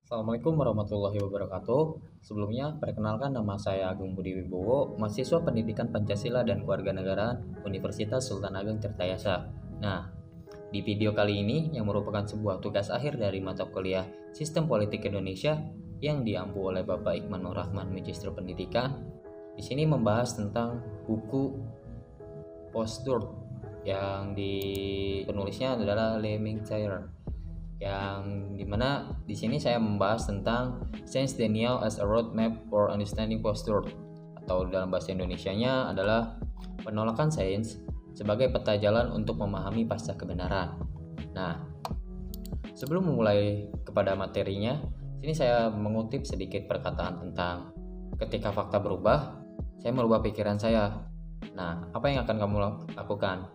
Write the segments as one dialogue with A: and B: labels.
A: Assalamualaikum warahmatullahi wabarakatuh. Sebelumnya, perkenalkan nama saya Agung Budi Wibowo, mahasiswa Pendidikan Pancasila dan Kewarganegaraan Universitas Sultan Ageng Tirtayasa. Nah, di video kali ini yang merupakan sebuah tugas akhir dari mata kuliah Sistem Politik Indonesia yang diampu oleh Bapak Iqman Nur Rahman Magister Pendidikan, di sini membahas tentang buku Postur yang penulisnya adalah Lemming Thayer, yang dimana di sini saya membahas tentang Science Denial as a Roadmap for Understanding Posture, atau dalam bahasa Indonesianya adalah penolakan sains sebagai peta jalan untuk memahami pasca kebenaran. Nah, sebelum memulai kepada materinya, sini saya mengutip sedikit perkataan tentang ketika fakta berubah, saya merubah pikiran saya. Nah, apa yang akan kamu lakukan?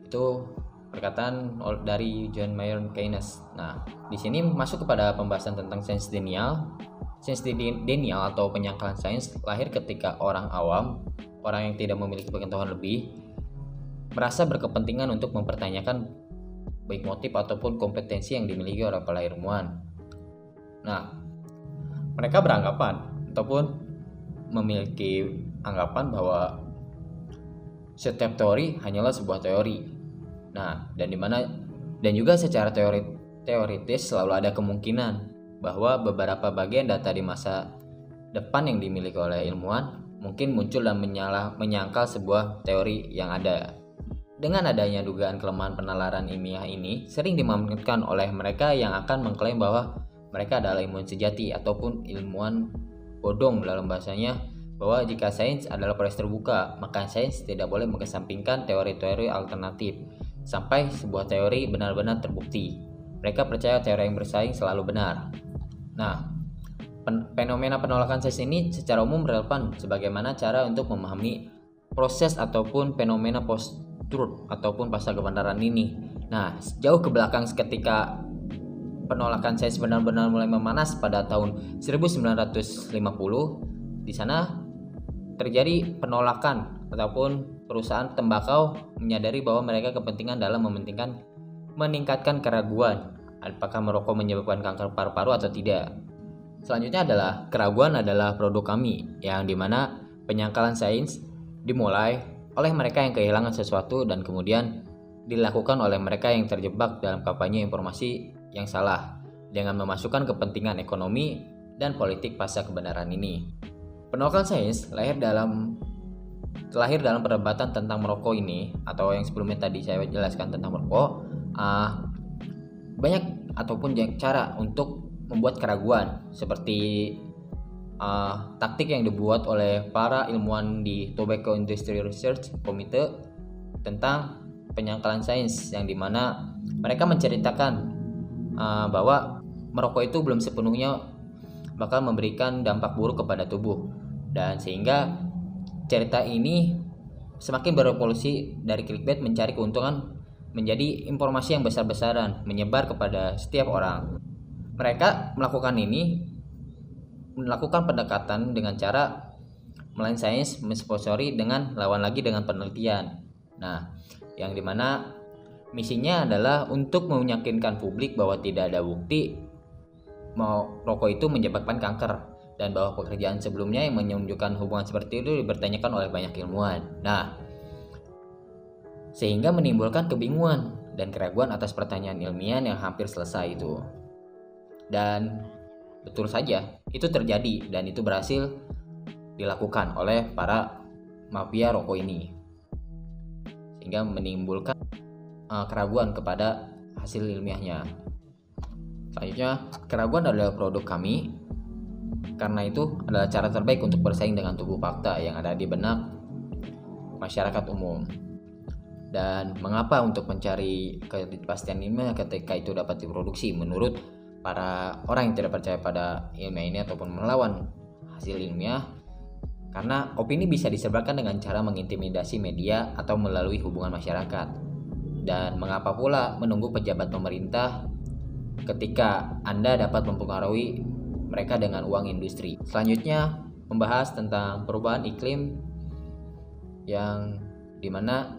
A: Itu perkataan dari John Maynard Keynes. Nah, di sini masuk kepada pembahasan tentang sains denial. Sains denial atau penyangkalan sains lahir ketika orang awam, orang yang tidak memiliki pengetahuan lebih, merasa berkepentingan untuk mempertanyakan baik motif ataupun kompetensi yang dimiliki oleh para ilmuwan. Nah, mereka beranggapan ataupun memiliki anggapan bahwa setiap teori hanyalah sebuah teori. Nah, dan juga secara teoritis selalu ada kemungkinan bahwa beberapa bagian data di masa depan yang dimiliki oleh ilmuwan mungkin muncul dan menyangkal sebuah teori yang ada. Dengan adanya dugaan kelemahan penalaran ilmiah ini sering dimainkan oleh mereka yang akan mengklaim bahwa mereka adalah ilmuwan sejati ataupun ilmuwan bodong, dalam bahasanya bahwa jika sains adalah proses terbuka, maka sains tidak boleh mengesampingkan teori-teori alternatif sampai sebuah teori benar-benar terbukti. Mereka percaya teori yang bersaing selalu benar. Nah, fenomena penolakan sains ini secara umum relevan sebagaimana cara untuk memahami proses ataupun fenomena post-truth ataupun pasca kebenaran ini. Nah, jauh ke belakang ketika penolakan sains benar-benar mulai memanas pada tahun 1950, di sana terjadi penolakan ataupun perusahaan tembakau menyadari bahwa mereka kepentingan dalam meningkatkan keraguan apakah merokok menyebabkan kanker paru-paru atau tidak. Selanjutnya adalah keraguan adalah produk kami, yang dimana penyangkalan sains dimulai oleh mereka yang kehilangan sesuatu dan kemudian dilakukan oleh mereka yang terjebak dalam kampanye informasi yang salah dengan memasukkan kepentingan ekonomi dan politik pasca kebenaran ini. Penolakan sains lahir dalam perdebatan tentang merokok ini, atau yang sebelumnya tadi saya jelaskan tentang merokok. Banyak ataupun cara untuk membuat keraguan seperti taktik yang dibuat oleh para ilmuwan di Tobacco Industry Research Committee tentang penyangkalan sains, yang dimana mereka menceritakan bahwa merokok itu belum sepenuhnya bakal memberikan dampak buruk kepada tubuh, dan sehingga cerita ini semakin berevolusi dari clickbait mencari keuntungan menjadi informasi yang besar-besaran menyebar kepada setiap orang. Mereka melakukan pendekatan dengan cara melain sains mensponsori dengan lawan lagi dengan penelitian. Nah, yang dimana misinya adalah untuk meyakinkan publik bahwa tidak ada bukti rokok itu menyebabkan kanker, dan bahwa pekerjaan sebelumnya yang menunjukkan hubungan seperti itu dipertanyakan oleh banyak ilmuwan. Nah, sehingga menimbulkan kebingungan dan keraguan atas pertanyaan ilmiah yang hampir selesai itu. Dan betul saja, itu terjadi dan itu berhasil dilakukan oleh para mafia rokok ini, sehingga menimbulkan keraguan kepada hasil ilmiahnya. Selanjutnya, keraguan adalah produk kami, karena itu adalah cara terbaik untuk bersaing dengan tubuh fakta yang ada di benak masyarakat umum. Dan mengapa untuk mencari kepastian ilmiah ketika itu dapat diproduksi menurut para orang yang tidak percaya pada ilmiah ini ataupun melawan hasil ilmiah? Karena opini bisa disebarkan dengan cara mengintimidasi media atau melalui hubungan masyarakat. Dan mengapa pula menunggu pejabat pemerintah ketika Anda dapat mempengaruhi mereka dengan uang industri? Selanjutnya, membahas tentang perubahan iklim, yang dimana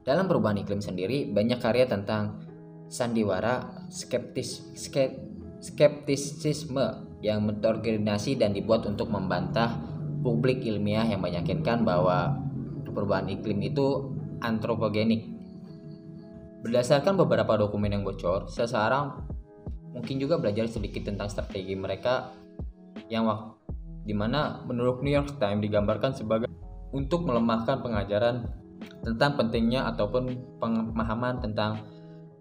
A: dalam perubahan iklim sendiri banyak karya tentang sandiwara skeptisisme yang terkoordinasi dan dibuat untuk membantah publik ilmiah yang meyakinkan bahwa perubahan iklim itu antropogenik. Berdasarkan beberapa dokumen yang bocor, seseorang mungkin juga belajar sedikit tentang strategi mereka yang dimana menurut New York Times digambarkan sebagai untuk melemahkan pengajaran tentang pentingnya ataupun pemahaman tentang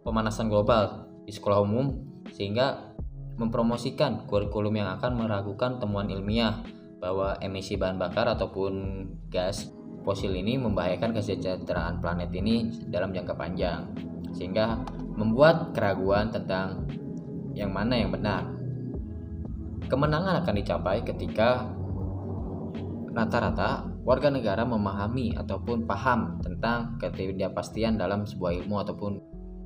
A: pemanasan global di sekolah umum, sehingga mempromosikan kurikulum yang akan meragukan temuan ilmiah bahwa emisi bahan bakar ataupun gas fosil ini membahayakan kesejahteraan planet ini dalam jangka panjang, sehingga membuat keraguan tentang yang mana yang benar. Kemenangan akan dicapai ketika rata-rata warga negara memahami ataupun paham tentang ketidakpastian dalam sebuah ilmu ataupun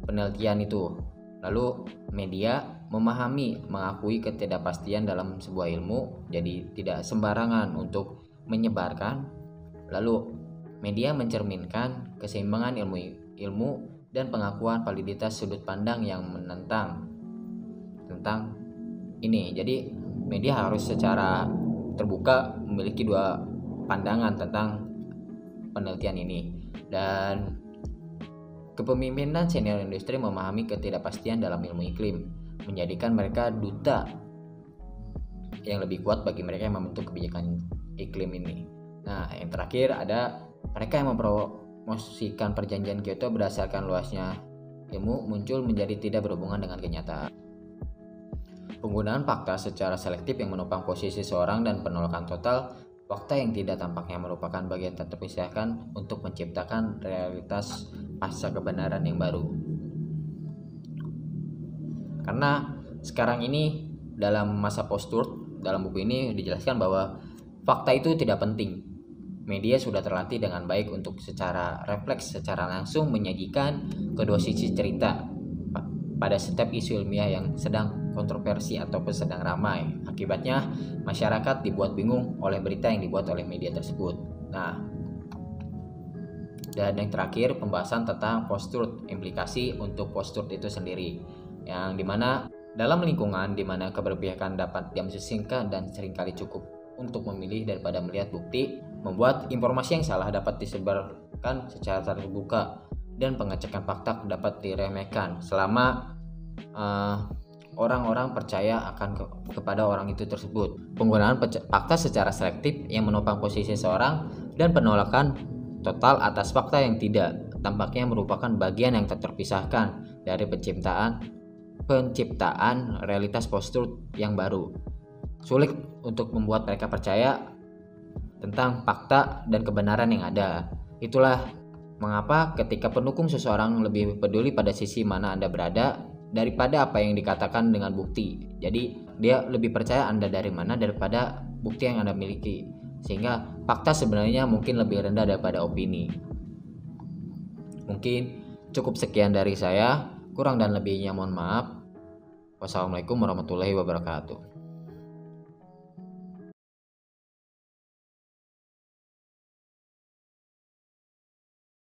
A: penelitian itu. Lalu media memahami, mengakui ketidakpastian dalam sebuah ilmu, jadi tidak sembarangan untuk menyebarkan. Lalu media mencerminkan keseimbangan ilmu dan pengakuan validitas sudut pandang yang menentang tentang ini. Jadi media harus secara terbuka memiliki dua pandangan tentang penelitian ini. Dan kepemimpinan senior industri memahami ketidakpastian dalam ilmu iklim, menjadikan mereka duta yang lebih kuat bagi mereka yang membentuk kebijakan iklim ini. Nah, yang terakhir ada mereka yang mempromosikan perjanjian Kyoto berdasarkan luasnya ilmu muncul menjadi tidak berhubungan dengan kenyataan. Penggunaan fakta secara selektif yang menopang posisi seorang dan penolakan total fakta yang tidak tampaknya merupakan bagian tak terpisahkan untuk menciptakan realitas pasca kebenaran yang baru. Karena sekarang ini dalam masa post-truth, dalam buku ini dijelaskan bahwa fakta itu tidak penting. Media sudah terlatih dengan baik untuk secara refleks, secara langsung menyajikan kedua sisi cerita pada setiap isu ilmiah yang sedang kontroversi ataupun sedang ramai. Akibatnya masyarakat dibuat bingung oleh berita yang dibuat oleh media tersebut. Nah, dan yang terakhir pembahasan tentang post-truth, implikasi untuk post-truth itu sendiri, yang dimana dalam lingkungan dimana keberpihakan dapat diamsisingkan dan seringkali cukup untuk memilih daripada melihat bukti, membuat informasi yang salah dapat disebarkan secara terbuka dan pengecekan fakta dapat diremehkan selama orang-orang percaya akan kepada orang itu tersebut. Penggunaan fakta secara selektif yang menopang posisi seorang dan penolakan total atas fakta yang tidak tampaknya merupakan bagian yang tak terpisahkan dari penciptaan realitas post-truth yang baru. Sulit untuk membuat mereka percaya tentang fakta dan kebenaran yang ada. Itulah mengapa ketika pendukung seseorang lebih peduli pada sisi mana Anda berada daripada apa yang dikatakan dengan bukti. Jadi dia lebih percaya Anda dari mana daripada bukti yang Anda miliki. Sehingga fakta sebenarnya mungkin lebih rendah daripada opini. Mungkin cukup sekian dari saya. Kurang dan lebihnya mohon maaf. Wassalamualaikum warahmatullahi wabarakatuh.